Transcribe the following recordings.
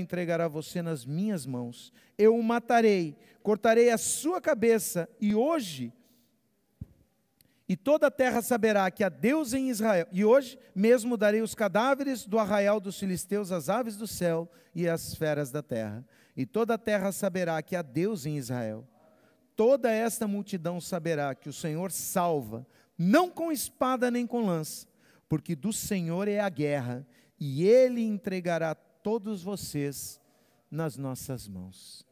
entregará você nas minhas mãos. Eu o matarei, cortarei a sua cabeça, e toda a terra saberá que há Deus em Israel. E hoje mesmo darei os cadáveres do arraial dos filisteus às aves do céu e às feras da terra. E toda a terra saberá que há Deus em Israel. Toda esta multidão saberá que o Senhor salva, não com espada nem com lança, porque do Senhor é a guerra, e Ele entregará todos vocês nas nossas mãos.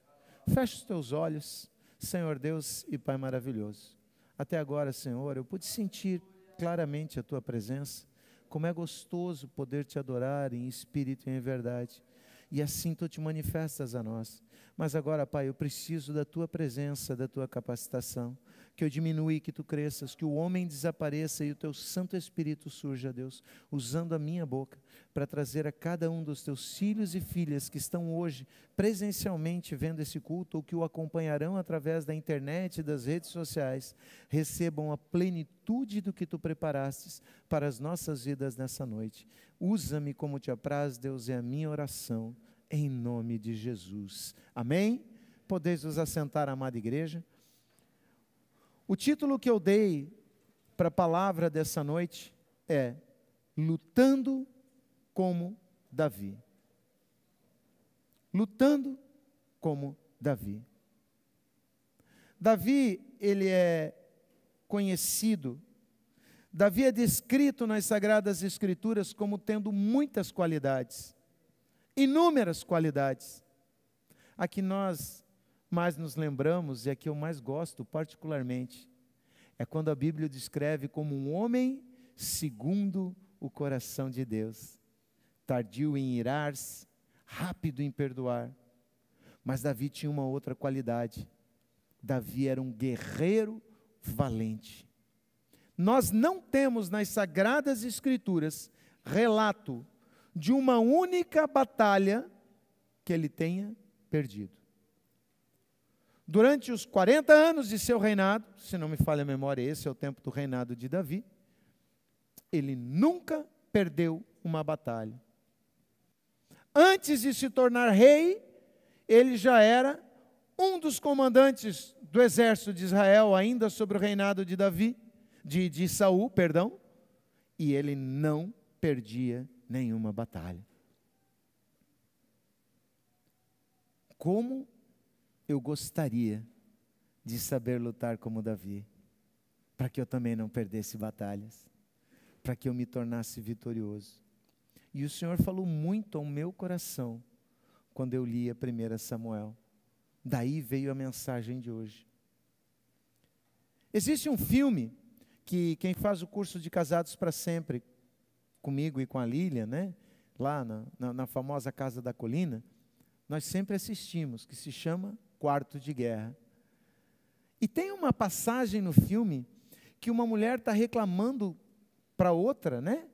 Feche os teus olhos, Senhor Deus e Pai maravilhoso. Até agora, Senhor, eu pude sentir claramente a Tua presença, como é gostoso poder Te adorar em espírito e em verdade, e assim Tu te manifestas a nós. Mas agora, Pai, eu preciso da Tua presença, da Tua capacitação, que eu diminua e que Tu cresças, que o homem desapareça e o Teu Santo Espírito surja, Deus, usando a minha boca, para trazer a cada um dos Teus filhos e filhas que estão hoje presencialmente vendo esse culto, ou que o acompanharão através da internet e das redes sociais, recebam a plenitude do que Tu preparastes para as nossas vidas nessa noite. Usa-me como Te apraz, Deus, é a minha oração, em nome de Jesus. Amém? Podeis vos assentar, amada igreja. O título que eu dei para a palavra dessa noite é Lutando como Davi. Lutando como Davi. Davi, ele é conhecido, Davi é descrito nas Sagradas Escrituras como tendo muitas qualidades, inúmeras qualidades. A que nós mais nos lembramos, e a que eu mais gosto particularmente, é quando a Bíblia o descreve como um homem segundo o coração de Deus, tardio em irar-se, rápido em perdoar. Mas Davi tinha uma outra qualidade: Davi era um guerreiro valente. Nós não temos nas Sagradas Escrituras relato de uma única batalha que ele tenha perdido. Durante os 40 anos de seu reinado, se não me falha a memória, esse é o tempo do reinado de Davi, ele nunca perdeu uma batalha. Antes de se tornar rei, ele já era um dos comandantes do exército de Israel, ainda sobre o reinado de de Saul, e ele não perdia nenhuma batalha. Como eu gostaria de saber lutar como Davi, para que eu também não perdesse batalhas, para que eu me tornasse vitorioso. E o Senhor falou muito ao meu coração, quando eu li a 1 Samuel. Daí veio a mensagem de hoje. Existe um filme, que quem faz o curso de Casados para Sempre, comigo e com a Lília, né? Lá na famosa Casa da Colina, nós sempre assistimos, que se chama Quarto de Guerra. E tem uma passagem no filme que uma mulher está reclamando para outra, né?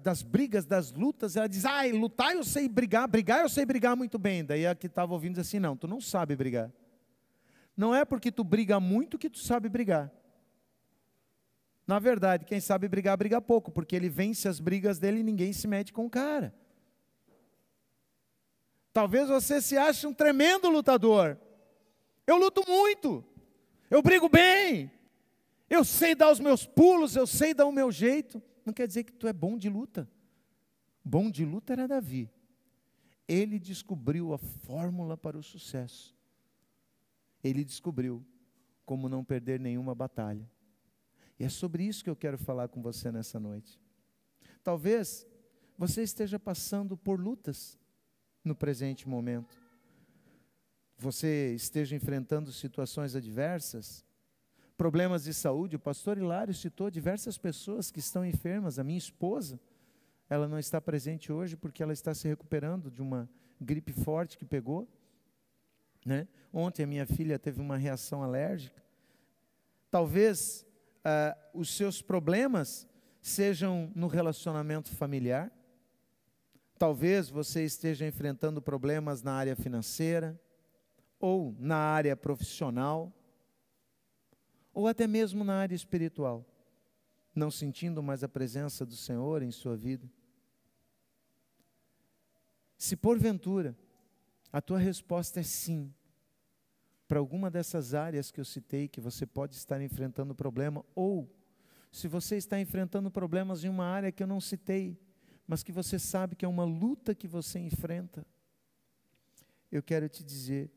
Das brigas, das lutas. Ela diz: lutar eu sei brigar eu sei brigar muito bem. Daí a que estava ouvindo diz assim: não, tu não sabe brigar. Não é porque tu briga muito que tu sabe brigar. Na verdade, quem sabe brigar, briga pouco, porque ele vence as brigas dele e ninguém se mete com o cara. Talvez você se ache um tremendo lutador. Eu luto muito, eu brigo bem, eu sei dar os meus pulos, eu sei dar o meu jeito. Não quer dizer que tu é bom de luta. Bom de luta era Davi. Ele descobriu a fórmula para o sucesso. Ele descobriu como não perder nenhuma batalha. E é sobre isso que eu quero falar com você nessa noite. Talvez você esteja passando por lutas no presente momento. Você esteja enfrentando situações adversas, problemas de saúde. O pastor Hilário citou diversas pessoas que estão enfermas. A minha esposa, ela não está presente hoje porque ela está se recuperando de uma gripe forte que pegou, né? Ontem a minha filha teve uma reação alérgica. Talvez os seus problemas sejam no relacionamento familiar. Talvez você esteja enfrentando problemas na área financeira, ou na área profissional, ou até mesmo na área espiritual, não sentindo mais a presença do Senhor em sua vida. Se porventura a tua resposta é sim, para alguma dessas áreas que eu citei, que você pode estar enfrentando problema, ou se você está enfrentando problemas em uma área que eu não citei, mas que você sabe que é uma luta que você enfrenta, eu quero te dizer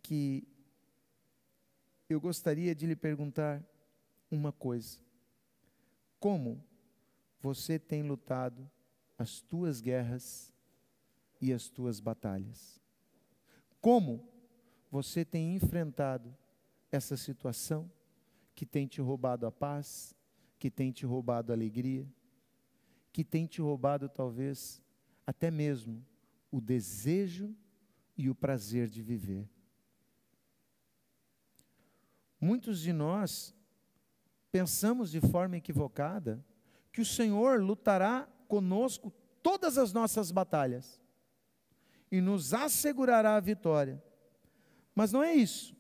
que eu gostaria de lhe perguntar uma coisa: como você tem lutado as tuas guerras e as tuas batalhas? Como você tem enfrentado essa situação que tem te roubado a paz, que tem te roubado a alegria, que tem te roubado talvez até mesmo o desejo e o prazer de viver? Muitos de nós pensamos de forma equivocada que o Senhor lutará conosco todas as nossas batalhas e nos assegurará a vitória. Mas não é isso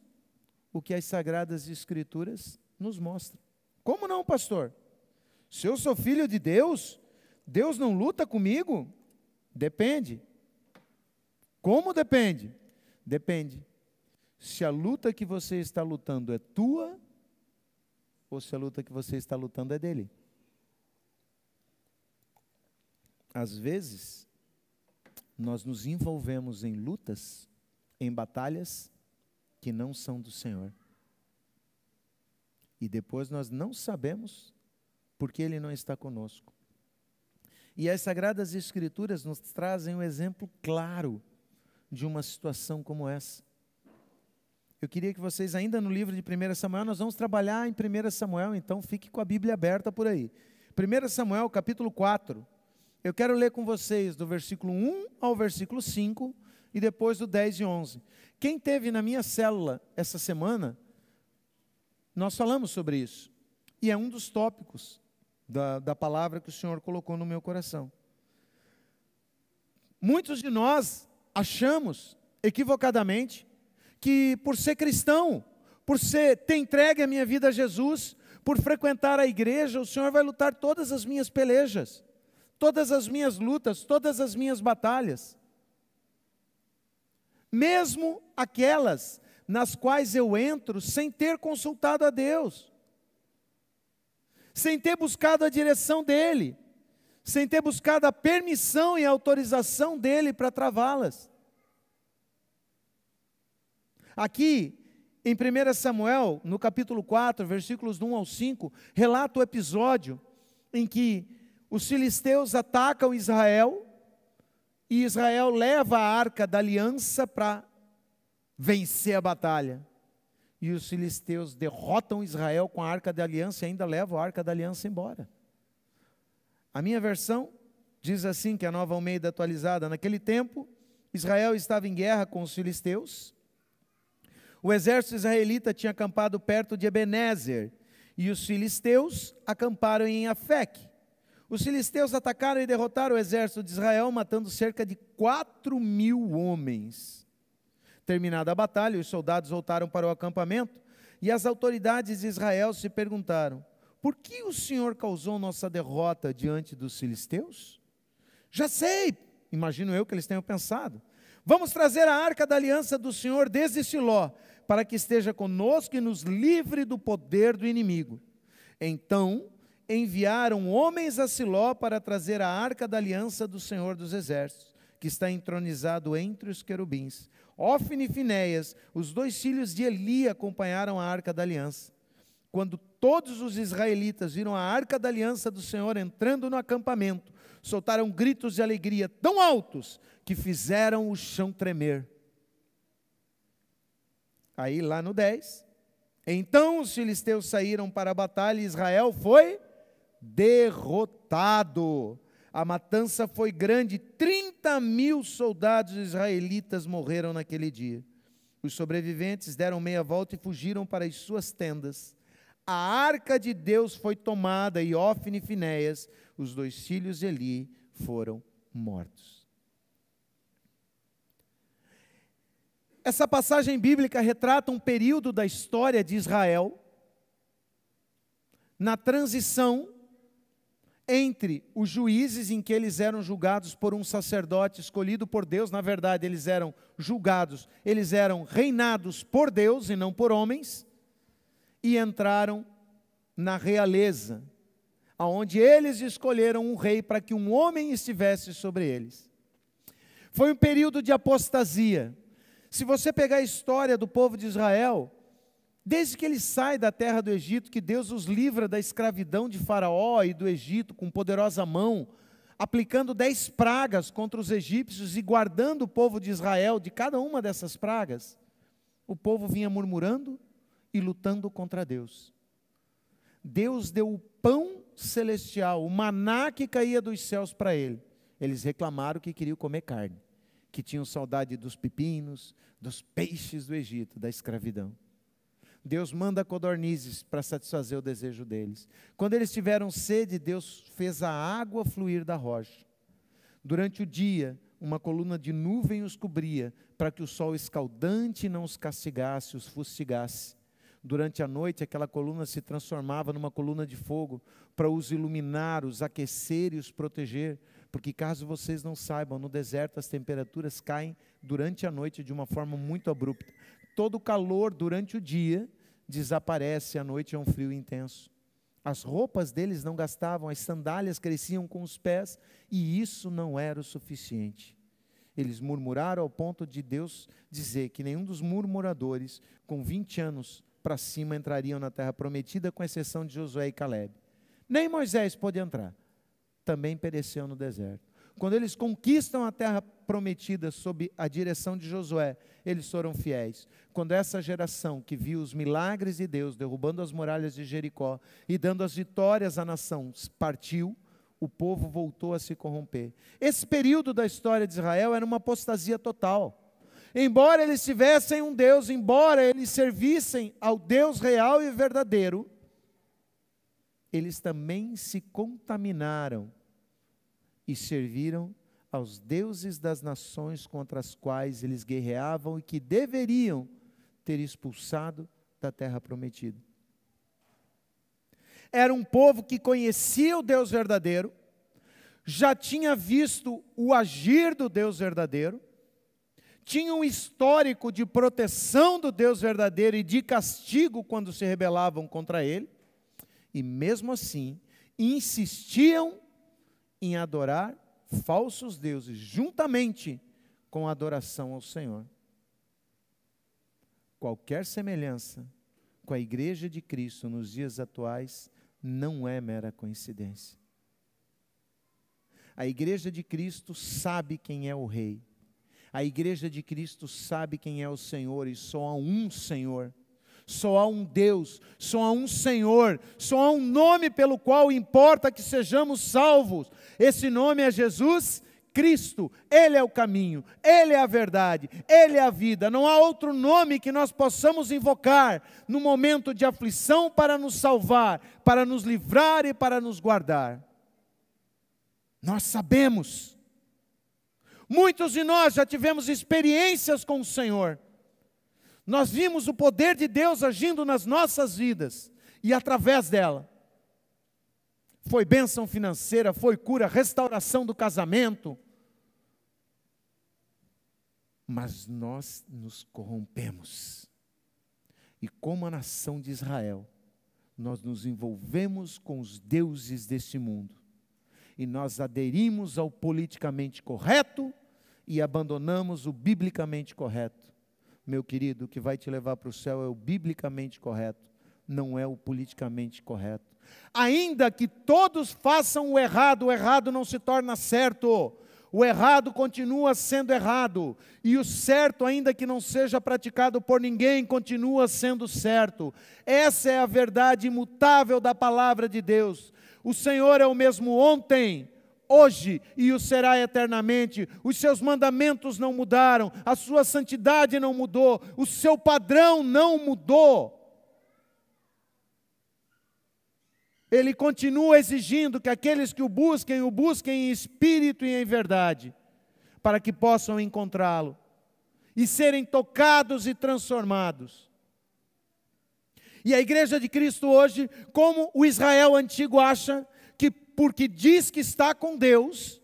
o que as Sagradas Escrituras nos mostram. Como não, pastor? Se eu sou filho de Deus, Deus não luta comigo? Depende. Como depende? Depende. Se a luta que você está lutando é tua, ou se a luta que você está lutando é dele. Às vezes, nós nos envolvemos em lutas, em batalhas que não são do Senhor. E depois nós não sabemos porque Ele não está conosco. E as Sagradas Escrituras nos trazem um exemplo claro de uma situação como essa. Eu queria que vocês, ainda no livro de 1 Samuel, nós vamos trabalhar em 1 Samuel, então fique com a Bíblia aberta por aí. 1 Samuel, capítulo 4. Eu quero ler com vocês do versículo 1 ao versículo 5 e depois do 10 e 11. Quem teve na minha célula essa semana, nós falamos sobre isso. E é um dos tópicos da palavra que o Senhor colocou no meu coração. Muitos de nós achamos, equivocadamente, que por ser cristão, por ter entregue a minha vida a Jesus, por frequentar a igreja, o Senhor vai lutar todas as minhas pelejas, todas as minhas lutas, todas as minhas batalhas. Mesmo aquelas nas quais eu entro sem ter consultado a Deus, sem ter buscado a direção dEle, sem ter buscado a permissão e a autorização dEle para travá-las. Aqui, em 1 Samuel, no capítulo 4, versículos do 1 ao 5, relata o episódio em que os filisteus atacam Israel, e Israel leva a arca da aliança para vencer a batalha. E os filisteus derrotam Israel com a arca da aliança e ainda levam a arca da aliança embora. A minha versão diz assim, que é a Nova Almeida atualizada: naquele tempo, Israel estava em guerra com os filisteus. O exército israelita tinha acampado perto de Ebenezer, e os filisteus acamparam em Afeque. Os filisteus atacaram e derrotaram o exército de Israel, matando cerca de 4.000 homens. Terminada a batalha, os soldados voltaram para o acampamento, e as autoridades de Israel se perguntaram: por que o Senhor causou nossa derrota diante dos filisteus? Já sei, imagino eu que eles tenham pensado: vamos trazer a arca da aliança do Senhor desde Siló, para que esteja conosco e nos livre do poder do inimigo. Então enviaram homens a Siló para trazer a arca da aliança do Senhor dos Exércitos, que está entronizado entre os querubins. Ofne e Finéias, os 2 filhos de Eli, acompanharam a arca da aliança. Quando todos os israelitas viram a arca da aliança do Senhor entrando no acampamento, soltaram gritos de alegria tão altos que fizeram o chão tremer. Aí lá no 10, então os filisteus saíram para a batalha e Israel foi derrotado. A matança foi grande, 30.000 soldados israelitas morreram naquele dia. Os sobreviventes deram meia volta e fugiram para as suas tendas. A arca de Deus foi tomada e Ofne e Finéias, os 2 filhos de Eli, foram mortos. Essa passagem bíblica retrata um período da história de Israel, na transição entre os juízes em que eles eram julgados por um sacerdote escolhido por Deus. Na verdade, eles eram julgados, eles eram reinados por Deus e não por homens, e entraram na realeza, aonde eles escolheram um rei para que um homem estivesse sobre eles. Foi um período de apostasia. Se você pegar a história do povo de Israel, desde que eles saem da terra do Egito, que Deus os livra da escravidão de Faraó e do Egito com poderosa mão, aplicando 10 pragas contra os egípcios e guardando o povo de Israel de cada uma dessas pragas, o povo vinha murmurando e lutando contra Deus. Deus deu o pão celestial, o maná que caía dos céus para ele. Eles reclamaram que queriam comer carne, que tinham saudade dos pepinos, dos peixes do Egito, da escravidão. Deus manda codornizes para satisfazer o desejo deles. Quando eles tiveram sede, Deus fez a água fluir da rocha. Durante o dia, uma coluna de nuvem os cobria, para que o sol escaldante não os castigasse, os fustigasse. Durante a noite, aquela coluna se transformava numa coluna de fogo, para os iluminar, os aquecer e os proteger. Porque caso vocês não saibam, no deserto as temperaturas caem durante a noite de uma forma muito abrupta. Todo o calor durante o dia desaparece, à noite é um frio intenso. As roupas deles não gastavam, as sandálias cresciam com os pés, e isso não era o suficiente. Eles murmuraram ao ponto de Deus dizer que nenhum dos murmuradores, com 20 anos para cima, entrariam na terra prometida, com exceção de Josué e Calebe. Nem Moisés pôde entrar, também pereceu no deserto. Quando eles conquistam a terra prometida sob a direção de Josué, eles foram fiéis. Quando essa geração que viu os milagres de Deus, derrubando as muralhas de Jericó e dando as vitórias à nação, partiu, o povo voltou a se corromper. Esse período da história de Israel era uma apostasia total. Embora eles tivessem um Deus, embora eles servissem ao Deus real e verdadeiro, eles também se contaminaram e serviram aos deuses das nações contra as quais eles guerreavam e que deveriam ter expulsado da terra prometida. Era um povo que conhecia o Deus verdadeiro, já tinha visto o agir do Deus verdadeiro, tinha um histórico de proteção do Deus verdadeiro e de castigo quando se rebelavam contra ele, e mesmo assim insistiam em adorar falsos deuses, juntamente com a adoração ao Senhor. Qualquer semelhança com a igreja de Cristo nos dias atuais não é mera coincidência. A igreja de Cristo sabe quem é o Rei. A igreja de Cristo sabe quem é o Senhor, e só há um Senhor. Só há um Deus, só há um Senhor, só há um nome pelo qual importa que sejamos salvos. Esse nome é Jesus Cristo. Ele é o caminho, Ele é a verdade, Ele é a vida. Não há outro nome que nós possamos invocar no momento de aflição para nos salvar, para nos livrar e para nos guardar. Nós sabemos, muitos de nós já tivemos experiências com o Senhor. Nós vimos o poder de Deus agindo nas nossas vidas, e através dela, foi bênção financeira, foi cura, restauração do casamento, mas nós nos corrompemos, e como a nação de Israel, nós nos envolvemos com os deuses deste mundo, e nós aderimos ao politicamente correto, e abandonamos o biblicamente correto. Meu querido, o que vai te levar para o céu é o biblicamente correto, não é o politicamente correto. Ainda que todos façam o errado não se torna certo. O errado continua sendo errado, e o certo, ainda que não seja praticado por ninguém, continua sendo certo. Essa é a verdade imutável da palavra de Deus. O Senhor é o mesmo ontem, hoje e o será eternamente. Os seus mandamentos não mudaram, a sua santidade não mudou, o seu padrão não mudou. Ele continua exigindo que aqueles que o busquem em espírito e em verdade, para que possam encontrá-lo e serem tocados e transformados. E a igreja de Cristo hoje, como o Israel antigo acha, que porque diz que está com Deus,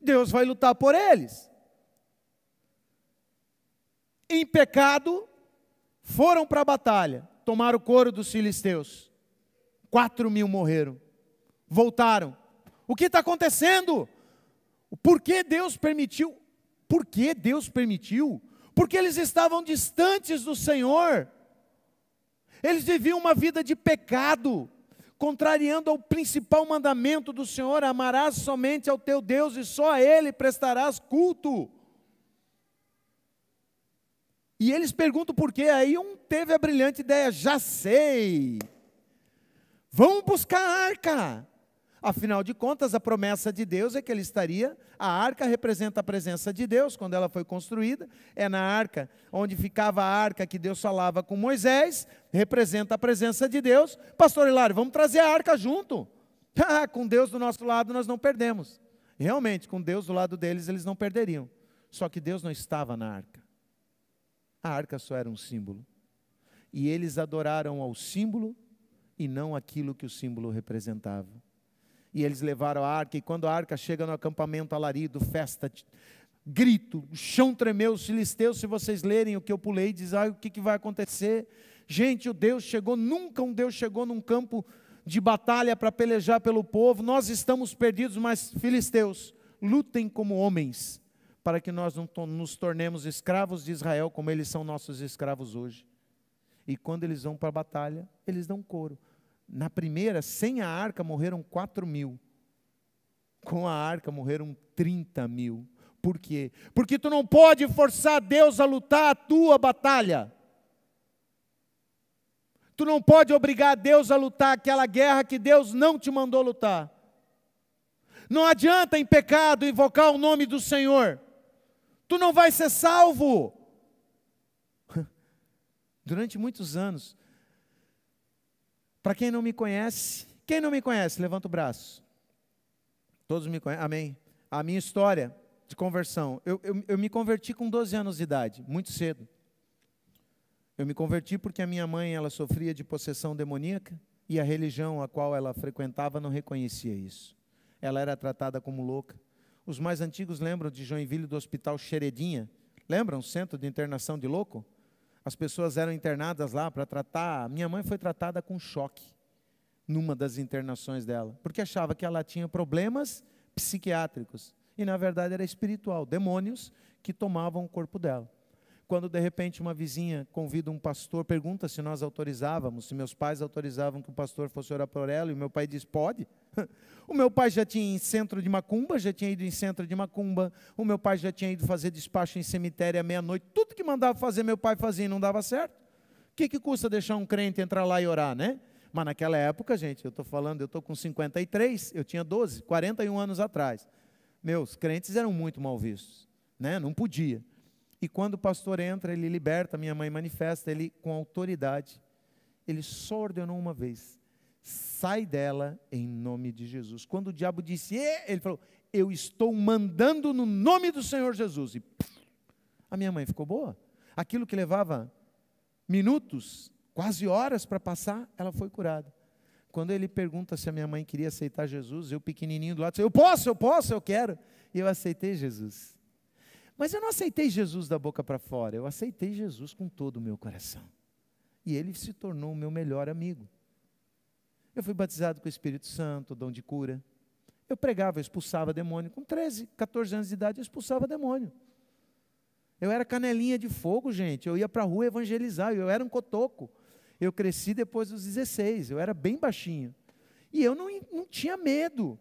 Deus vai lutar por eles. Em pecado, foram para a batalha, tomaram o couro dos filisteus. 4.000 morreram, voltaram. O que está acontecendo? Por que Deus permitiu? Por que Deus permitiu? Porque eles estavam distantes do Senhor. Eles viviam uma vida de pecado, contrariando ao principal mandamento do Senhor: amarás somente ao teu Deus e só a Ele prestarás culto. E eles perguntam por quê. Aí um teve a brilhante ideia: já sei, vamos buscar a arca. Afinal de contas, a promessa de Deus é que ele estaria, a arca representa a presença de Deus, quando ela foi construída, é na arca, onde ficava a arca que Deus falava com Moisés, representa a presença de Deus. Pastor Hilário, vamos trazer a arca junto. Com Deus do nosso lado nós não perdemos. Realmente, com Deus do lado deles, eles não perderiam. Só que Deus não estava na arca. A arca só era um símbolo. E eles adoraram ao símbolo e não aquilo que o símbolo representava. E eles levaram a arca, e quando a arca chega no acampamento, alarido, festa, grito, o chão tremeu, os filisteus, se vocês lerem o que eu pulei, dizem: o que vai acontecer? Gente, nunca um Deus chegou num campo de batalha para pelejar pelo povo, nós estamos perdidos, mas filisteus, lutem como homens, para que nós não nos tornemos escravos de Israel, como eles são nossos escravos hoje. E quando eles vão para a batalha, eles dão couro. Na primeira, sem a arca, morreram 4.000. Com a arca, morreram 30.000. Por quê? Porque tu não pode forçar Deus a lutar a tua batalha. Tu não pode obrigar Deus a lutar aquela guerra que Deus não te mandou lutar. Não adianta em pecado invocar o nome do Senhor. Tu não vai ser salvo. Durante muitos anos, para quem não me conhece, levanta o braço. Todos me conhecem, amém. A minha história de conversão, eu me converti com 12 anos de idade, muito cedo. Eu me converti porque a minha mãe, ela sofria de possessão demoníaca, e a religião a qual ela frequentava não reconhecia isso. Ela era tratada como louca. Os mais antigos lembram de Joinville, do Hospital Xeredinha? Lembram? Centro de internação de louco? As pessoas eram internadas lá para tratar. Minha mãe foi tratada com choque numa das internações dela, porque achava que ela tinha problemas psiquiátricos, e na verdade era espiritual, demônios que tomavam o corpo dela. Quando de repente uma vizinha convida um pastor, pergunta se nós autorizávamos, se meus pais autorizavam que o pastor fosse orar por ela, e o meu pai diz: pode. O meu pai já tinha ido em centro de macumba, o meu pai já tinha ido fazer despacho em cemitério à meia-noite, tudo que mandava fazer meu pai fazia e não dava certo. O que custa deixar um crente entrar lá e orar, né? Mas naquela época, gente, eu estou com 53, eu tinha 12, 41 anos atrás. Meus crentes eram muito mal vistos, né? Não podia. E quando o pastor entra, ele liberta, minha mãe manifesta, ele com autoridade, ele só ordenou uma vez: sai dela em nome de Jesus. Quando o diabo disse, ele falou: eu estou mandando no nome do Senhor Jesus. E a minha mãe ficou boa. Aquilo que levava minutos, quase horas para passar, ela foi curada. Quando ele pergunta se a minha mãe queria aceitar Jesus, eu pequenininho do lado, disse: eu quero. E eu aceitei Jesus. Mas eu não aceitei Jesus da boca para fora, eu aceitei Jesus com todo o meu coração. E ele se tornou o meu melhor amigo. Eu fui batizado com o Espírito Santo, dom de cura. Eu pregava, eu expulsava demônio. Com 13, 14 anos de idade, eu expulsava demônio. Eu era canelinha de fogo, gente. Eu ia para a rua evangelizar, eu era um cotoco. Eu cresci depois dos 16, eu era bem baixinho. E eu não tinha medo.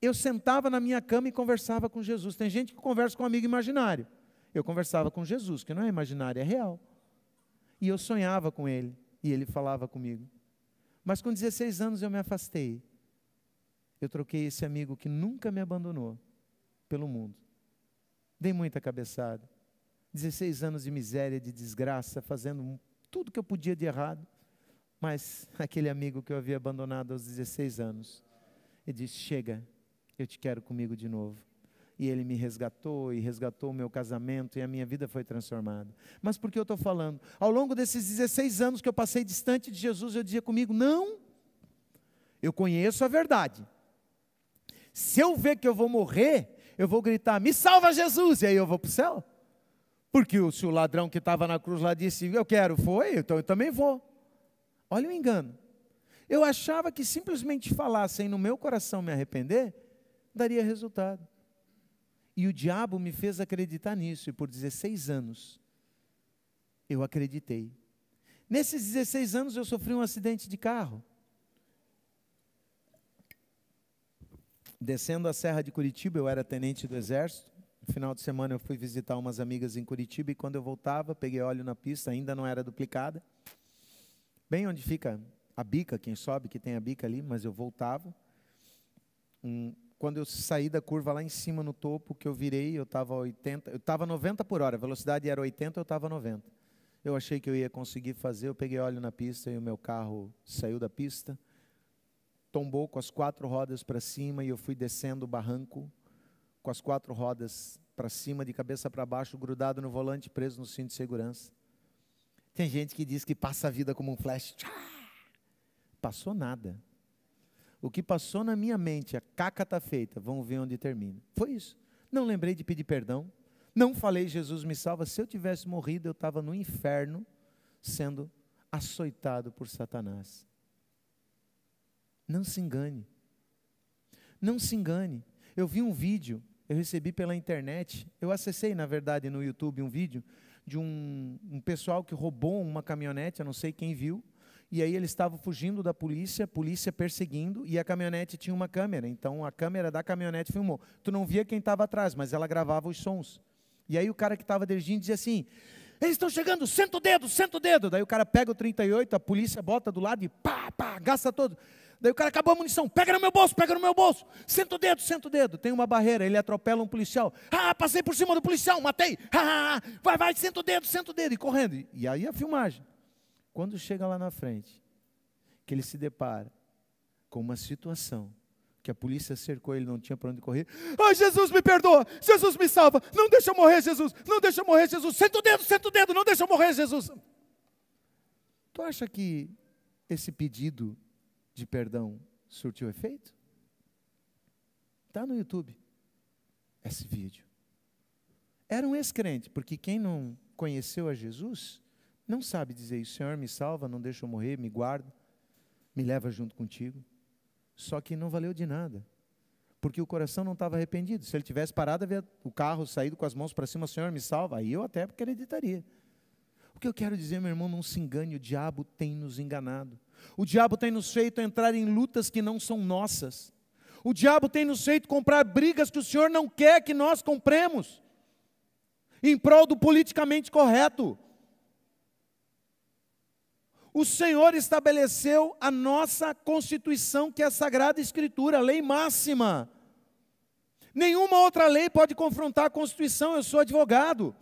Eu sentava na minha cama e conversava com Jesus. Tem gente que conversa com um amigo imaginário. Eu conversava com Jesus, que não é imaginário, é real. E eu sonhava com ele, e ele falava comigo. Mas com 16 anos eu me afastei. Eu troquei esse amigo que nunca me abandonou pelo mundo. Dei muita cabeçada. 16 anos de miséria, de desgraça, fazendo tudo que eu podia de errado. Mas aquele amigo que eu havia abandonado aos 16 anos, ele disse: chega, eu te quero comigo de novo. E ele me resgatou, e resgatou o meu casamento, e a minha vida foi transformada. Mas por que eu estou falando? Ao longo desses 16 anos que eu passei distante de Jesus, eu dizia comigo: não, eu conheço a verdade, Se eu ver que eu vou morrer, eu vou gritar, me salva Jesus, e aí eu vou para o céu. Porque se o ladrão que estava na cruz lá disse, eu quero, foi, então eu também vou. Olha o engano. Eu achava que simplesmente falar sem no meu coração me arrepender, daria resultado. E o diabo me fez acreditar nisso, e por 16 anos, eu acreditei. Nesses 16 anos eu sofri um acidente de carro. Descendo a Serra de Curitiba, eu era tenente do Exército. No final de semana eu fui visitar umas amigas em Curitiba, e quando eu voltava, peguei óleo na pista, ainda não era duplicada. Bem onde fica a bica, quem sobe que tem a bica ali, mas eu voltava. Quando eu saí da curva lá em cima no topo, que eu virei, eu estava 90 por hora, a velocidade era 80, eu estava 90. Eu achei que eu ia conseguir fazer, eu peguei óleo na pista e o meu carro saiu da pista, tombou com as 4 rodas para cima e eu fui descendo o barranco, com as 4 rodas para cima, de cabeça para baixo, grudado no volante, preso no cinto de segurança. Tem gente que diz que passa a vida como um flash. Passou nada. O que passou na minha mente, a caca está feita, vamos ver onde termina. Foi isso. Não lembrei de pedir perdão, não falei, Jesus me salva. Se eu tivesse morrido, eu estava no inferno, sendo açoitado por Satanás. Não se engane. Não se engane. Eu vi um vídeo, eu recebi pela internet, eu acessei, na verdade, no YouTube, um vídeo de um pessoal que roubou uma caminhonete, eu não sei quem viu, e aí eles estavam fugindo da polícia, perseguindo, e a caminhonete tinha uma câmera, então a câmera da caminhonete filmou. Tu não via quem estava atrás, mas ela gravava os sons. E aí o cara que estava dirigindo dizia assim, eles estão chegando, senta o dedo, senta o dedo. Daí o cara pega o 38, a polícia bota do lado e pá, pá, gasta todo. Daí o cara, acabou a munição, pega no meu bolso, senta o dedo. Tem uma barreira, ele atropela um policial. Passei por cima do policial, matei. Vai, senta o dedo, e correndo. E aí a filmagem. Quando chega lá na frente, que ele se depara com uma situação, que a polícia cercou, ele não tinha para onde correr. Jesus me perdoa, Jesus me salva, não deixa eu morrer, Jesus, senta o dedo, não deixa eu morrer, Jesus. Tu acha que esse pedido de perdão surtiu efeito? Está no YouTube, esse vídeo. Era um ex-crente, porque quem não conheceu a Jesus, não sabe dizer isso, Senhor me salva, não deixa eu morrer, me guarda, me leva junto contigo. Só que não valeu de nada, porque o coração não estava arrependido. Se ele tivesse parado a ver o carro saído com as mãos para cima, Senhor me salva, aí eu até acreditaria. O que eu quero dizer, meu irmão, não se engane, o diabo tem nos enganado. O diabo tem nos feito entrar em lutas que não são nossas. O diabo tem nos feito comprar brigas que o Senhor não quer que nós compremos, em prol do politicamente correto. O Senhor estabeleceu a nossa Constituição, que é a Sagrada Escritura, a lei máxima. Nenhuma outra lei pode confrontar a Constituição. Eu sou advogado,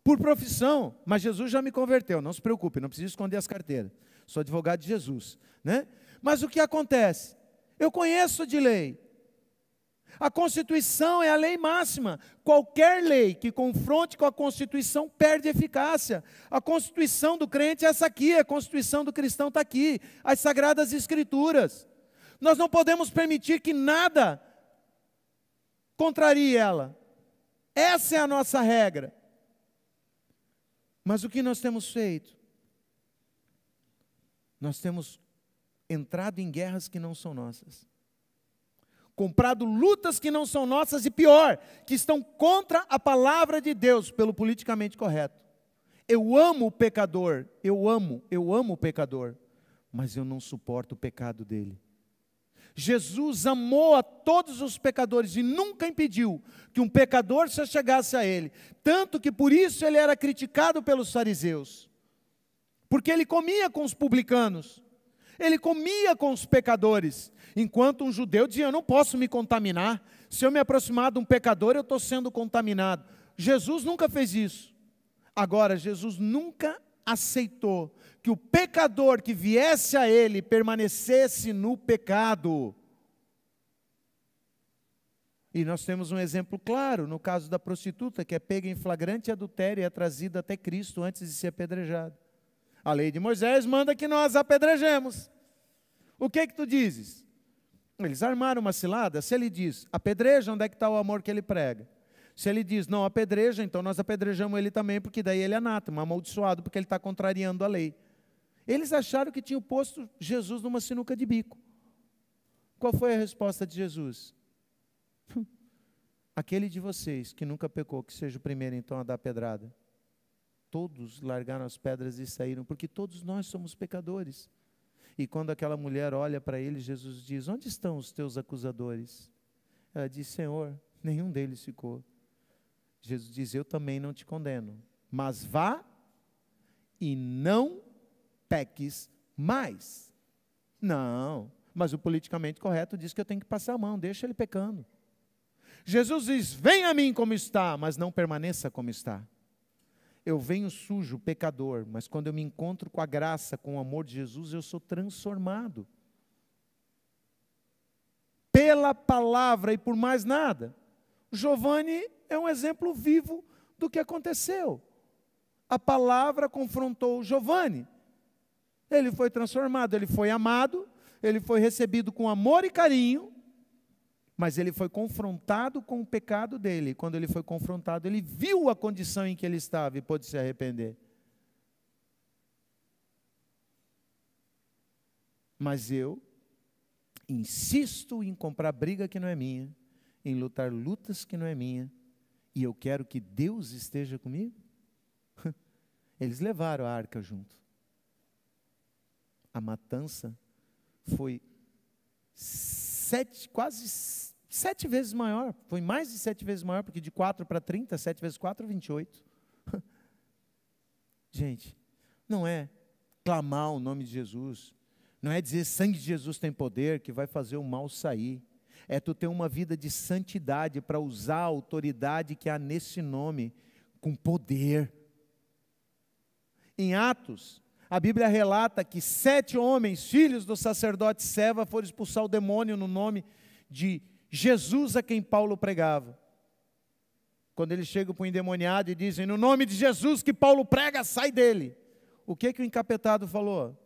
por profissão, mas Jesus já me converteu, não se preocupe, não preciso esconder as carteiras. Sou advogado de Jesus, né? Mas o que acontece? Eu conheço de lei. A Constituição é a lei máxima. Qualquer lei que confronte com a Constituição perde eficácia. A Constituição do crente é essa aqui, a Constituição do cristão está aqui, as Sagradas Escrituras. Nós não podemos permitir que nada contrarie ela. Essa é a nossa regra. Mas o que nós temos feito? Nós temos entrado em guerras que não são nossas. Comprado lutas que não são nossas e pior, que estão contra a palavra de Deus, pelo politicamente correto. Eu amo o pecador, eu amo o pecador, mas eu não suporto o pecado dele. Jesus amou a todos os pecadores e nunca impediu que um pecador se chegasse a ele, tanto que por isso ele era criticado pelos fariseus, porque ele comia com os publicanos, ele comia com os pecadores, enquanto um judeu dizia, eu não posso me contaminar, se eu me aproximar de um pecador, eu estou sendo contaminado. Jesus nunca fez isso. Agora, Jesus nunca aceitou que o pecador que viesse a ele permanecesse no pecado. E nós temos um exemplo claro, no caso da prostituta, que é pega em flagrante adultério e é trazida até Cristo antes de ser apedrejada. A lei de Moisés manda que nós apedrejemos. O que tu dizes? Eles armaram uma cilada. Se ele diz, apedreja, onde é que está o amor que ele prega? Se ele diz, não apedreja, então nós apedrejamos ele também, porque daí ele é anátema, amaldiçoado, porque ele está contrariando a lei. Eles acharam que tinham posto Jesus numa sinuca de bico. Qual foi a resposta de Jesus? Aquele de vocês que nunca pecou, que seja o primeiro então a dar pedrada. Todos largaram as pedras e saíram, porque todos nós somos pecadores. E quando aquela mulher olha para ele, Jesus diz, onde estão os teus acusadores? Ela diz, Senhor, nenhum deles ficou. Jesus diz, eu também não te condeno, mas vá e não peques mais. Não, mas o politicamente correto diz que eu tenho que passar a mão, deixa ele pecando. Jesus diz, venha a mim como está, mas não permaneça como está. Eu venho sujo, pecador, mas quando eu me encontro com a graça, com o amor de Jesus, eu sou transformado. Pela palavra e por mais nada. Giovanni é um exemplo vivo do que aconteceu. A palavra confrontou Giovanni. Ele foi transformado, ele foi amado, ele foi recebido com amor e carinho, mas ele foi confrontado com o pecado dele. Quando ele foi confrontado, ele viu a condição em que ele estava e pôde se arrepender. Mas eu insisto em comprar briga que não é minha, em lutar lutas que não é minha, e eu quero que Deus esteja comigo. Eles levaram a arca junto. A matança foi quase 7 vezes maior, foi mais de 7 vezes maior, porque de 4 para 30, 7 vezes 4, 28. Gente, não é clamar o nome de Jesus, não é dizer sangue de Jesus tem poder que vai fazer o mal sair, é tu ter uma vida de santidade para usar a autoridade que há nesse nome, com poder. Em Atos, a Bíblia relata que 7 homens, filhos do sacerdote Seva, foram expulsar o demônio no nome de Jesus a quem Paulo pregava. Quando eles chegam para o endemoniado e dizem, no nome de Jesus que Paulo prega, sai dele. O que o encapetado falou?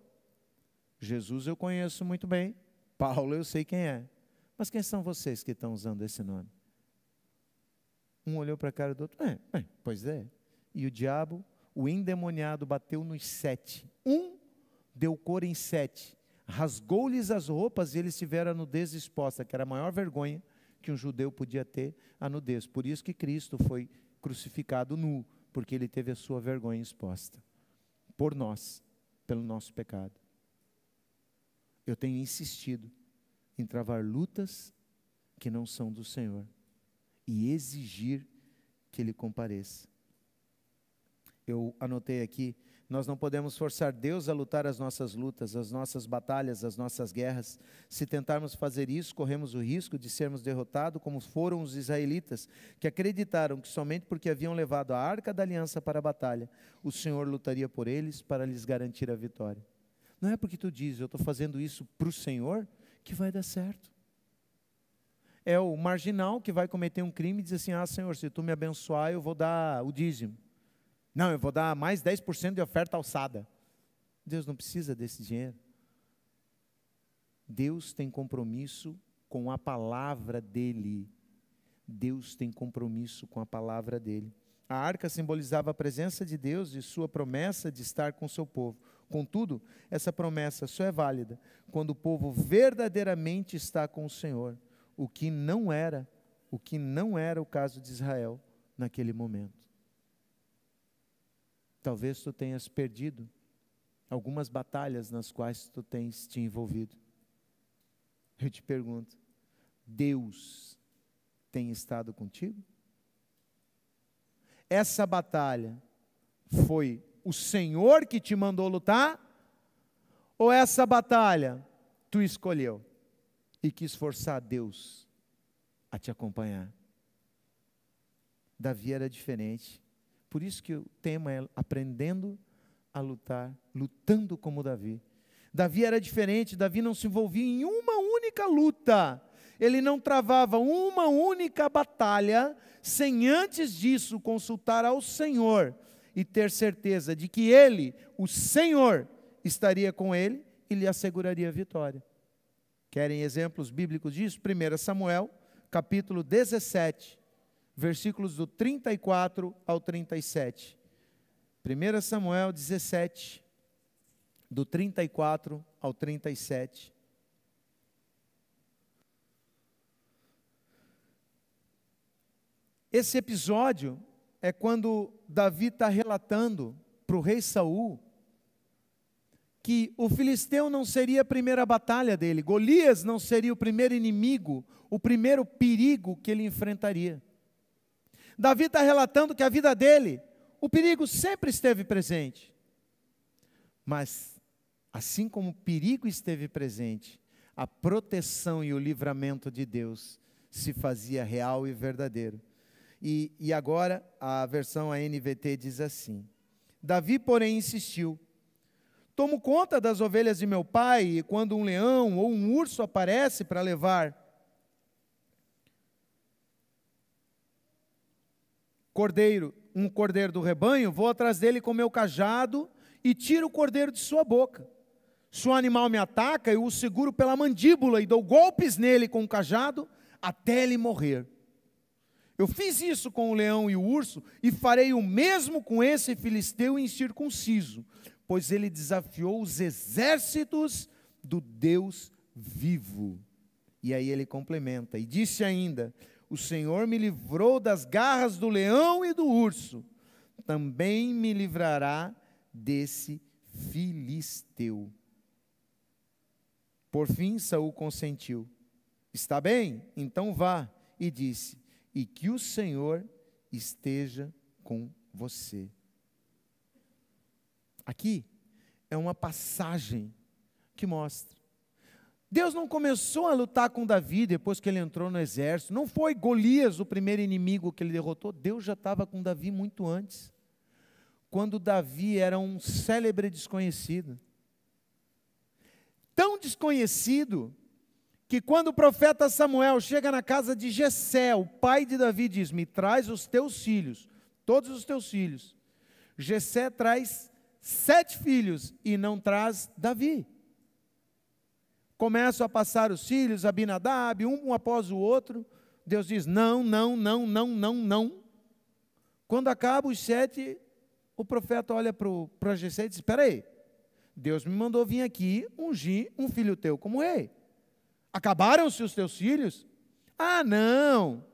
Jesus eu conheço muito bem, Paulo eu sei quem é. Mas quem são vocês que estão usando esse nome? Um olhou para a cara do outro, pois é. E o diabo, o endemoniado bateu nos 7. Um deu cor em 7. Rasgou-lhes as roupas e eles tiveram a nudez exposta, que era a maior vergonha que um judeu podia ter, a nudez. Por isso que Cristo foi crucificado nu, porque ele teve a sua vergonha exposta. Por nós, pelo nosso pecado. Eu tenho insistido em travar lutas que não são do Senhor e exigir que Ele compareça. Eu anotei aqui, nós não podemos forçar Deus a lutar as nossas lutas, as nossas batalhas, as nossas guerras. Se tentarmos fazer isso, corremos o risco de sermos derrotados, como foram os israelitas, que acreditaram que somente porque haviam levado a arca da aliança para a batalha, o Senhor lutaria por eles para lhes garantir a vitória. Não é porque tu diz, eu estou fazendo isso para o Senhor, que vai dar certo. É o marginal que vai cometer um crime e diz assim, Senhor, se tu me abençoar, eu vou dar o dízimo. Não, eu vou dar mais 10% de oferta alçada. Deus não precisa desse dinheiro. Deus tem compromisso com a palavra dEle. Deus tem compromisso com a palavra dEle. A arca simbolizava a presença de Deus e sua promessa de estar com o seu povo. Contudo, essa promessa só é válida quando o povo verdadeiramente está com o Senhor, o que não era o caso de Israel naquele momento. Talvez tu tenhas perdido algumas batalhas nas quais tu tens te envolvido. Eu te pergunto, Deus tem estado contigo? Essa batalha foi o Senhor que te mandou lutar? Ou essa batalha tu escolheu e quis forçar Deus a te acompanhar? Davi era diferente. Por isso que o tema é aprendendo a lutar, lutando como Davi. Davi era diferente, Davi não se envolvia em uma única luta. Ele não travava uma única batalha sem antes disso consultar ao Senhor e ter certeza de que Ele, o Senhor, estaria com ele e lhe asseguraria a vitória. Querem exemplos bíblicos disso? 1 Samuel, capítulo 17, versículos do 34 ao 37. 1 Samuel 17, do 34 ao 37. Esse episódio é quando Davi está relatando para o rei Saul que o filisteu não seria a primeira batalha dele, Golias não seria o primeiro inimigo, o primeiro perigo que ele enfrentaria. Davi está relatando que a vida dele, o perigo sempre esteve presente. Mas, assim como o perigo esteve presente, a proteção e o livramento de Deus se fazia real e verdadeiro. E agora, a versão NVT diz assim: Davi, porém, insistiu: tomo conta das ovelhas de meu pai, e quando um leão ou um urso aparece para levar um cordeiro do rebanho, vou atrás dele com meu cajado e tiro o cordeiro de sua boca. Se o animal me ataca, eu o seguro pela mandíbula e dou golpes nele com o cajado até ele morrer. Eu fiz isso com o leão e o urso, e farei o mesmo com esse filisteu incircunciso, pois ele desafiou os exércitos do Deus vivo. E aí ele complementa, e disse ainda: o Senhor me livrou das garras do leão e do urso, também me livrará desse filisteu. Por fim, Saul consentiu. Está bem? Então vá. E disse: e que o Senhor esteja com você. Aqui é uma passagem que mostra. Deus não começou a lutar com Davi depois que ele entrou no exército. Não foi Golias o primeiro inimigo que ele derrotou. Deus já estava com Davi muito antes. Quando Davi era um célebre desconhecido. Tão desconhecido que quando o profeta Samuel chega na casa de Jessé, o pai de Davi, diz: me traz os teus filhos, todos os teus filhos. Jessé traz 7 filhos e não traz Davi. Começam a passar os filhos, Abinadab, um após o outro. Deus diz: não, não, não, não, não, não. Quando acaba os 7, o profeta olha para Jessé e diz: espera aí, Deus me mandou vir aqui ungir um filho teu como rei. Acabaram-se os teus filhos? Ah, não,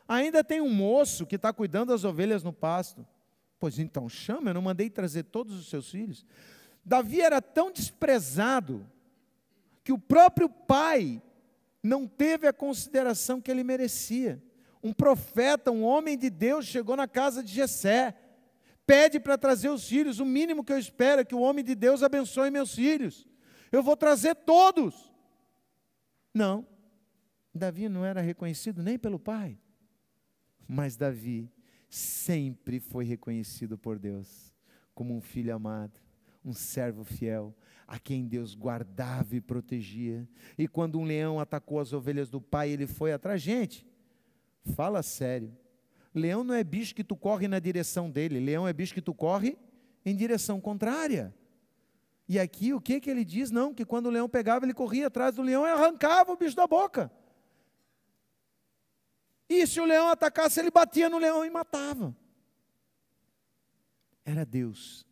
ainda tem um moço que está cuidando das ovelhas no pasto. Pois então chama, eu não mandei trazer todos os seus filhos. Davi era tão desprezado, que o próprio pai não teve a consideração que ele merecia. Um profeta, um homem de Deus, chegou na casa de Jessé, pede para trazer os filhos. O mínimo que eu espero é que o homem de Deus abençoe meus filhos. Eu vou trazer todos. Não, Davi não era reconhecido nem pelo pai, mas Davi sempre foi reconhecido por Deus como um filho amado, um servo fiel, a quem Deus guardava e protegia. E quando um leão atacou as ovelhas do pai, ele foi atrás. Gente, fala sério, leão não é bicho que tu corre na direção dele, leão é bicho que tu corre em direção contrária. E aqui o que ele diz? Não, que quando o leão pegava, ele corria atrás do leão e arrancava o bicho da boca. E se o leão atacasse, ele batia no leão e matava. Era Deus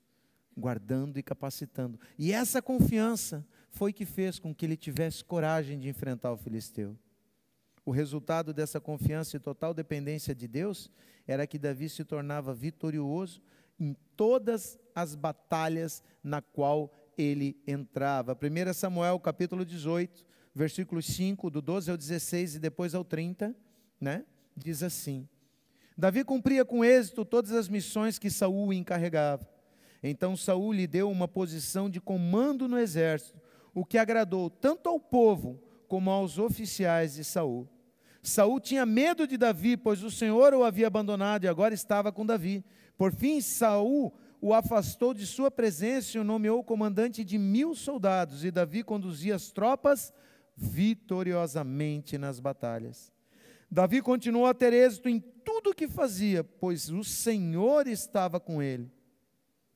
guardando e capacitando. E essa confiança foi que fez com que ele tivesse coragem de enfrentar o filisteu. O resultado dessa confiança e total dependência de Deus era que Davi se tornava vitorioso em todas as batalhas na qual ele entrava. 1 Samuel capítulo 18, versículos 5, do 12 ao 16 e depois ao 30, diz assim: Davi cumpria com êxito todas as missões que Saul o encarregava. Então Saul lhe deu uma posição de comando no exército, o que agradou tanto ao povo como aos oficiais de Saul. Saul tinha medo de Davi, pois o Senhor o havia abandonado e agora estava com Davi. Por fim, Saul o afastou de sua presença e o nomeou comandante de 1000 soldados, e Davi conduzia as tropas vitoriosamente nas batalhas. Davi continuou a ter êxito em tudo o que fazia, pois o Senhor estava com ele.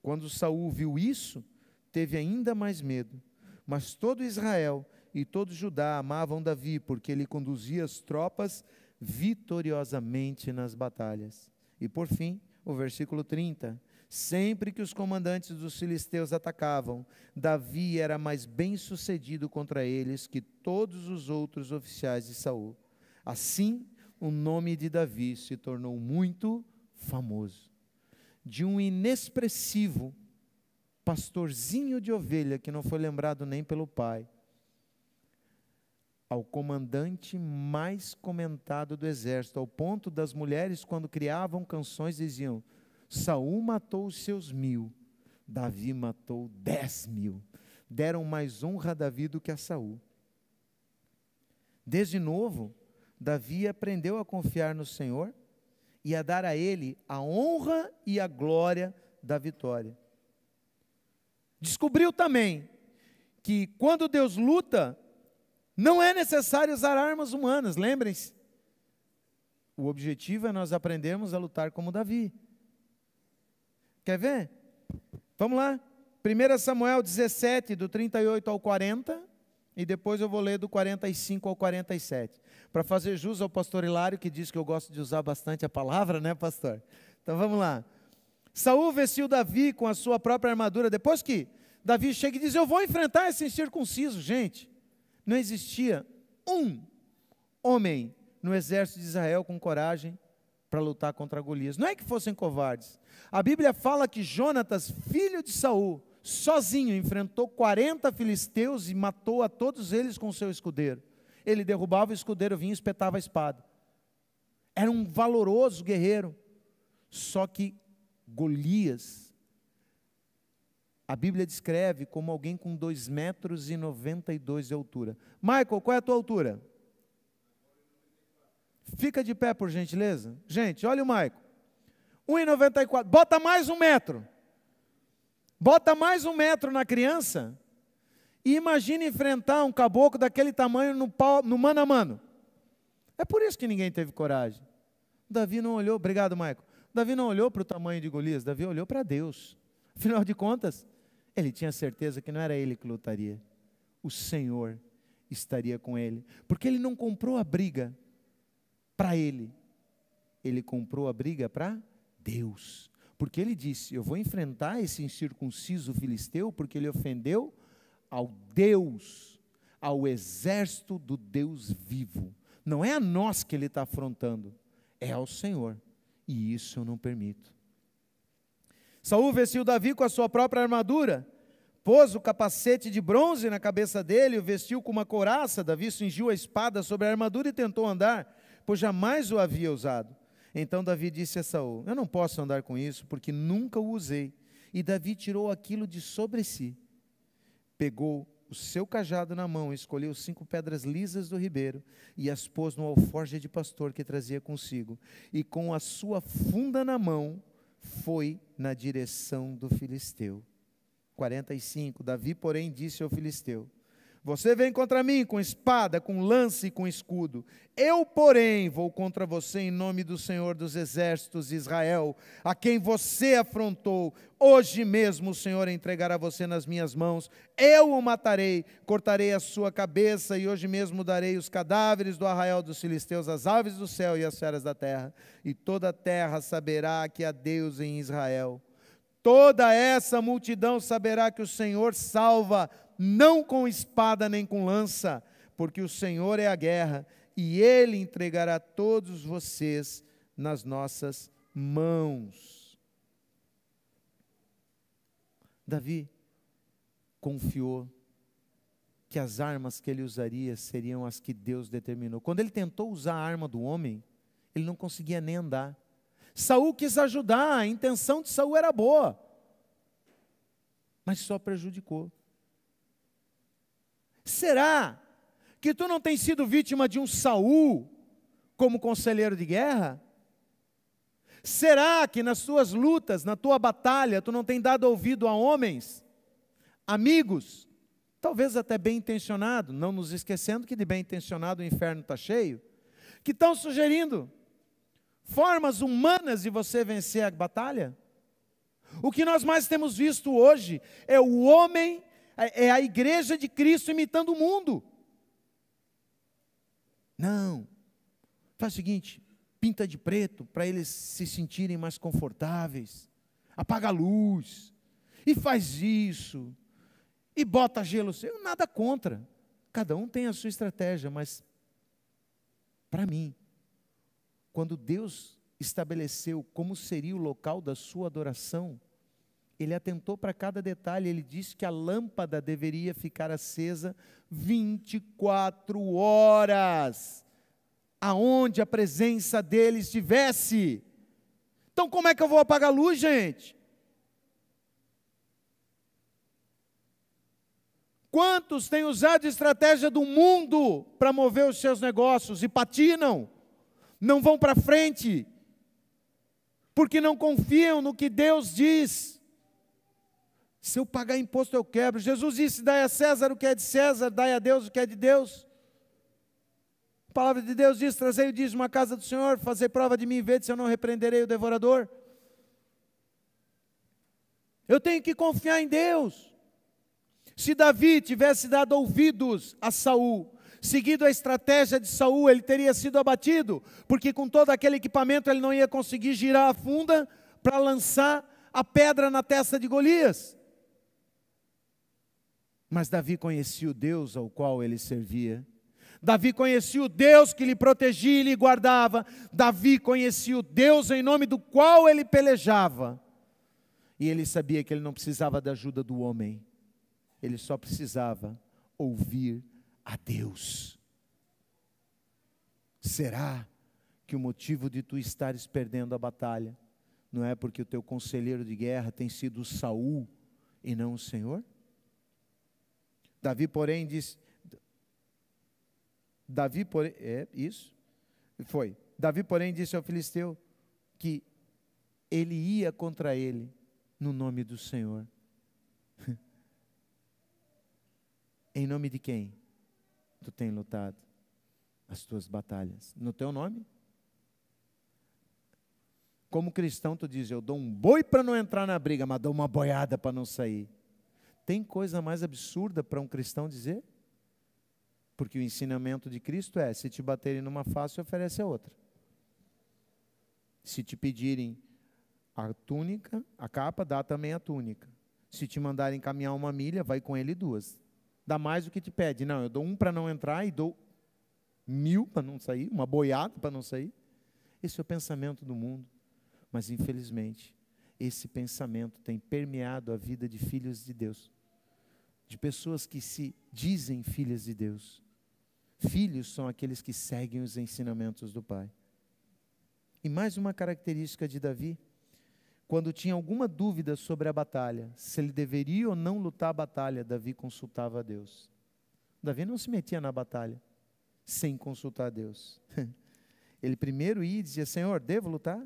Quando Saul viu isso, teve ainda mais medo, mas todo Israel e todo Judá amavam Davi, porque ele conduzia as tropas vitoriosamente nas batalhas. E por fim, o versículo 30, sempre que os comandantes dos filisteus atacavam, Davi era mais bem sucedido contra eles que todos os outros oficiais de Saul. Assim, o nome de Davi se tornou muito famoso. De um inexpressivo pastorzinho de ovelha que não foi lembrado nem pelo pai, ao comandante mais comentado do exército, ao ponto das mulheres, quando criavam canções, diziam: Saul matou os seus 1000, Davi matou 10.000. Deram mais honra a Davi do que a Saul. Desde novo, Davi aprendeu a confiar no Senhor e a dar a Ele a honra e a glória da vitória. Descobriu também que quando Deus luta, não é necessário usar armas humanas, lembrem-se. O objetivo é nós aprendermos a lutar como Davi. Quer ver? Vamos lá. 1 Samuel 17, do 38 ao 40, e depois eu vou ler do 45 ao 47. Para fazer jus ao pastor Hilário, que diz que eu gosto de usar bastante a palavra, né, pastor? Então vamos lá. Saul vestiu Davi com a sua própria armadura. Depois que Davi chega e diz: eu vou enfrentar esse incircunciso. Gente, não existia um homem no exército de Israel com coragem para lutar contra Golias. Não é que fossem covardes. A Bíblia fala que Jonatas, filho de Saul, sozinho enfrentou 40 filisteus e matou a todos eles com o seu escudeiro. Ele derrubava o escudeiro, vinha e espetava a espada. Era um valoroso guerreiro. Só que Golias, a Bíblia descreve como alguém com 2,92 metros de altura. Michael, qual é a tua altura? Fica de pé, por gentileza. Gente, olha o Michael. 1,94. Bota mais 1 metro. Bota mais 1 metro na criança. E imagine enfrentar um caboclo daquele tamanho no mano a mano. É por isso que ninguém teve coragem. Davi não olhou, obrigado, Michael. Davi não olhou para o tamanho de Golias, Davi olhou para Deus. Afinal de contas, ele tinha certeza que não era ele que lutaria. O Senhor estaria com ele. Porque ele não comprou a briga para ele. Ele comprou a briga para Deus. Porque ele disse: eu vou enfrentar esse incircunciso filisteu, porque ele ofendeu ao Deus, ao exército do Deus vivo. Não é a nós que ele está afrontando, é ao Senhor. E isso eu não permito. Saul vestiu Davi com a sua própria armadura, pôs o capacete de bronze na cabeça dele, o vestiu com uma couraça. Davi cingiu a espada sobre a armadura e tentou andar, pois jamais o havia usado. Então Davi disse a Saul: eu não posso andar com isso, porque nunca o usei. E Davi tirou aquilo de sobre si, pegou o seu cajado na mão, escolheu 5 pedras lisas do ribeiro e as pôs no alforje de pastor que trazia consigo, e com a sua funda na mão foi na direção do filisteu. 45, Davi, porém, disse ao filisteu: você vem contra mim com espada, com lança e com escudo. Eu, porém, vou contra você em nome do Senhor dos exércitos de Israel, a quem você afrontou. Hoje mesmo o Senhor entregará você nas minhas mãos. Eu o matarei, cortarei a sua cabeça, e hoje mesmo darei os cadáveres do arraial dos filisteus às aves do céu e às feras da terra. E toda a terra saberá que há Deus em Israel. Toda essa multidão saberá que o Senhor salva, não com espada nem com lança, porque o Senhor é a guerra, e Ele entregará todos vocês nas nossas mãos. Davi confiou que as armas que ele usaria seriam as que Deus determinou. Quando ele tentou usar a arma do homem, ele não conseguia nem andar. Saul quis ajudar, a intenção de Saul era boa, mas só prejudicou. Será que tu não tens sido vítima de um Saul como conselheiro de guerra? Será que nas tuas lutas, na tua batalha, tu não tem dado ouvido a homens, amigos, talvez até bem intencionado, não nos esquecendo que de bem intencionado o inferno está cheio, que estão sugerindo formas humanas de você vencer a batalha? O que nós mais temos visto hoje é o homem, é a igreja de Cristo imitando o mundo. Não, faz o seguinte, pinta de preto para eles se sentirem mais confortáveis, apaga a luz, e faz isso, e bota gelo, eu nada contra, cada um tem a sua estratégia, mas para mim, quando Deus estabeleceu como seria o local da sua adoração, Ele atentou para cada detalhe. Ele disse que a lâmpada deveria ficar acesa 24 horas, aonde a presença dEle estivesse. Então como é que eu vou apagar a luz, gente? Quantos têm usado a estratégia do mundo para mover os seus negócios e patinam, não vão para frente, porque não confiam no que Deus diz? Se eu pagar imposto eu quebro. Jesus disse, dai a César o que é de César, dai a Deus o que é de Deus. A palavra de Deus diz, trazei o dízimo à casa do Senhor, fazei prova de mim e vede se eu não repreenderei o devorador. Eu tenho que confiar em Deus. Se Davi tivesse dado ouvidos a Saul, seguido a estratégia de Saul, ele teria sido abatido, porque com todo aquele equipamento ele não ia conseguir girar a funda para lançar a pedra na testa de Golias. Mas Davi conhecia o Deus ao qual ele servia. Davi conhecia o Deus que lhe protegia e lhe guardava. Davi conhecia o Deus em nome do qual ele pelejava. E ele sabia que ele não precisava da ajuda do homem. Ele só precisava ouvir a Deus. Será que o motivo de tu estares perdendo a batalha não é porque o teu conselheiro de guerra tem sido Saul e não o Senhor? Davi, porém, disse... Davi, porém, disse ao filisteu que ele ia contra ele no nome do Senhor. Em nome de quem tu tens lutado as tuas batalhas? No teu nome? Como cristão tu diz, eu dou um boi para não entrar na briga, mas dou uma boiada para não sair. Tem coisa mais absurda para um cristão dizer? Porque o ensinamento de Cristo é, se te baterem numa face, oferece a outra. Se te pedirem a túnica, a capa, dá também a túnica. Se te mandarem caminhar 1 milha, vai com ele 2. Dá mais do que te pede. Não, eu dou 1 para não entrar e dou 1000 para não sair, uma boiada para não sair. Esse é o pensamento do mundo. Mas, infelizmente, esse pensamento tem permeado a vida de filhos de Deus. De pessoas que se dizem filhas de Deus. Filhos são aqueles que seguem os ensinamentos do Pai. E mais uma característica de Davi, quando tinha alguma dúvida sobre a batalha, se ele deveria ou não lutar a batalha, Davi consultava a Deus. Davi não se metia na batalha sem consultar a Deus. Ele primeiro ia e dizia, Senhor, devo lutar?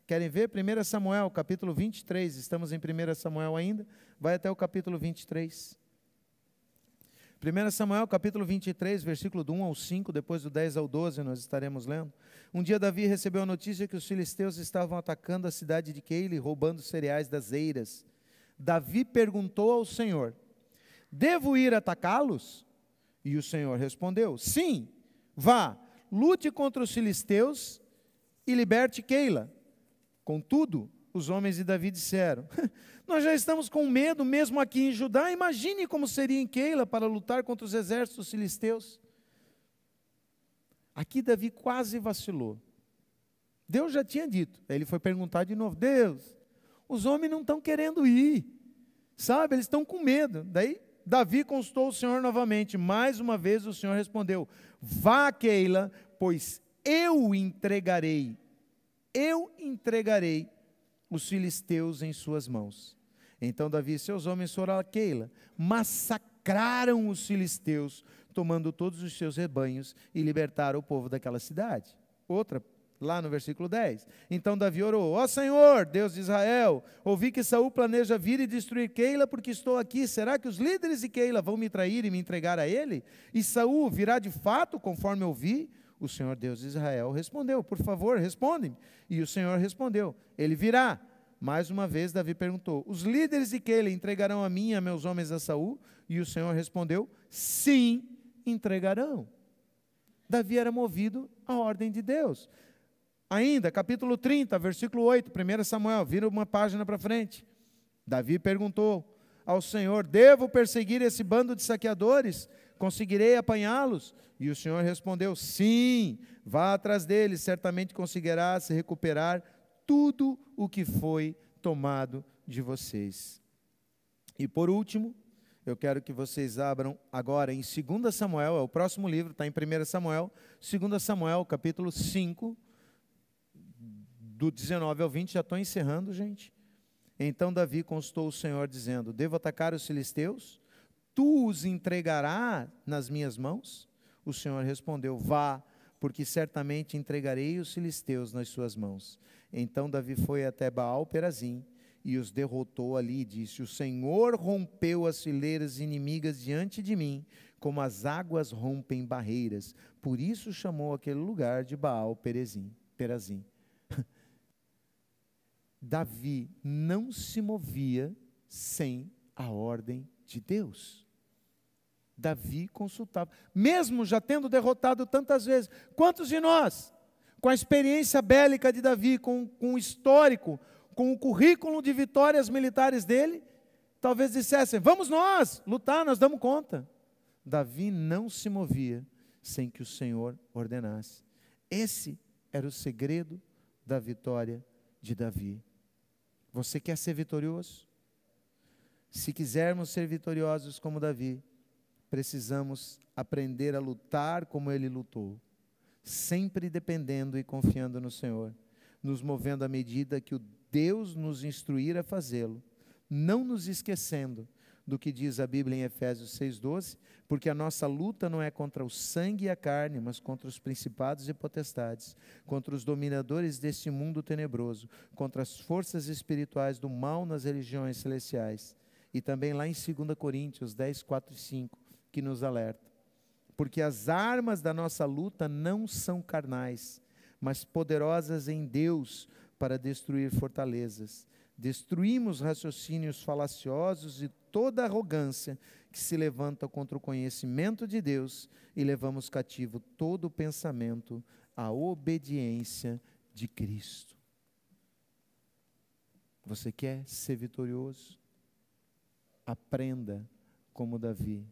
Querem ver? 1 Samuel, capítulo 23, estamos em 1 Samuel ainda, vai até o capítulo 23. 1 Samuel, capítulo 23, versículo do 1 ao 5, depois do 10 ao 12, nós estaremos lendo. Um dia Davi recebeu a notícia que os filisteus estavam atacando a cidade de Keila e roubando cereais das eiras. Davi perguntou ao Senhor, devo ir atacá-los? E o Senhor respondeu, sim, vá, lute contra os filisteus e liberte Keila. Contudo, os homens de Davi disseram, nós já estamos com medo mesmo aqui em Judá, imagine como seria em Keila para lutar contra os exércitos filisteus. Aqui Davi quase vacilou. Deus já tinha dito, aí ele foi perguntar de novo, Deus, os homens não estão querendo ir, sabe, eles estão com medo. Daí Davi consultou o Senhor novamente, mais uma vez o Senhor respondeu, vá a Keila, pois eu entregarei os filisteus em suas mãos. Então Davi e seus homens foram a Keila, massacraram os filisteus, tomando todos os seus rebanhos e libertaram o povo daquela cidade. Outra, lá no versículo 10. Então Davi orou, ó Senhor, Deus de Israel, ouvi que Saul planeja vir e destruir Keila porque estou aqui. Será que os líderes de Keila vão me trair e me entregar a ele? E Saul virá de fato conforme eu vi? O Senhor Deus de Israel respondeu, por favor, responde-me. E o Senhor respondeu, ele virá. Mais uma vez Davi perguntou, os líderes de Keila entregarão a mim e a meus homens a Saul? E o Senhor respondeu, sim, entregarão. Davi era movido à ordem de Deus. Ainda, capítulo 30, versículo 8, 1 Samuel, vira uma página para frente. Davi perguntou ao Senhor: devo perseguir esse bando de saqueadores? Conseguirei apanhá-los? E o Senhor respondeu: sim, vá atrás deles, certamente conseguirá se recuperar tudo o que foi tomado de vocês. E por último, eu quero que vocês abram agora em 2 Samuel, é o próximo livro, está em 1 Samuel, 2 Samuel, capítulo 5, do 19 ao 20, já estou encerrando, gente. Então Davi consultou o Senhor, dizendo: devo atacar os filisteus? Tu os entregarás nas minhas mãos? O Senhor respondeu: vá, porque certamente entregarei os filisteus nas suas mãos. Então Davi foi até Baal-Perazim e os derrotou ali, e disse: o Senhor rompeu as fileiras inimigas diante de mim, como as águas rompem barreiras. Por isso chamou aquele lugar de Baal-Perazim. Davi não se movia sem a ordem de Deus. Davi consultava, mesmo já tendo derrotado tantas vezes. Quantos de nós, com a experiência bélica de Davi, com o histórico, com o currículo de vitórias militares dele, talvez dissessem: vamos nós lutar, nós damos conta. Davi não se movia sem que o Senhor ordenasse. Esse era o segredo da vitória de Davi. Você quer ser vitorioso? Se quisermos ser vitoriosos como Davi, precisamos aprender a lutar como ele lutou, sempre dependendo e confiando no Senhor, nos movendo à medida que o Deus nos instruir a fazê-lo, não nos esquecendo do que diz a Bíblia em Efésios 6,12, porque a nossa luta não é contra o sangue e a carne, mas contra os principados e potestades, contra os dominadores deste mundo tenebroso, contra as forças espirituais do mal nas regiões celestiais. E também lá em 2 Coríntios 10, 4 e 5, que nos alerta: porque as armas da nossa luta não são carnais, mas poderosas em Deus para destruir fortalezas. Destruímos raciocínios falaciosos e toda arrogância que se levanta contra o conhecimento de Deus, e levamos cativo todo o pensamento à obediência de Cristo. Você quer ser vitorioso? Aprenda, como Davi,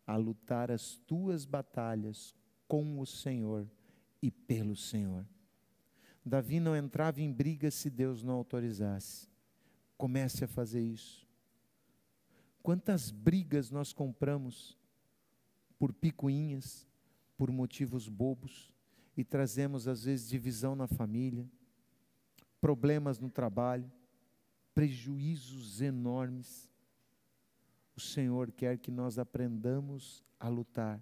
a lutar as tuas batalhas com o Senhor e pelo Senhor. Davi não entrava em briga se Deus não autorizasse. Comece a fazer isso. Quantas brigas nós compramos por picuinhas, por motivos bobos, e trazemos às vezes divisão na família, problemas no trabalho, prejuízos enormes. O Senhor quer que nós aprendamos a lutar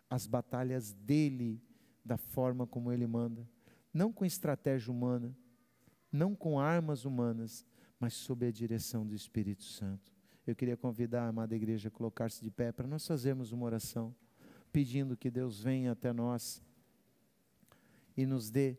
as batalhas dEle, da forma como Ele manda, não com estratégia humana, não com armas humanas, mas sob a direção do Espírito Santo. Eu queria convidar a amada igreja a colocar-se de pé para nós fazermos uma oração, pedindo que Deus venha até nós e nos dê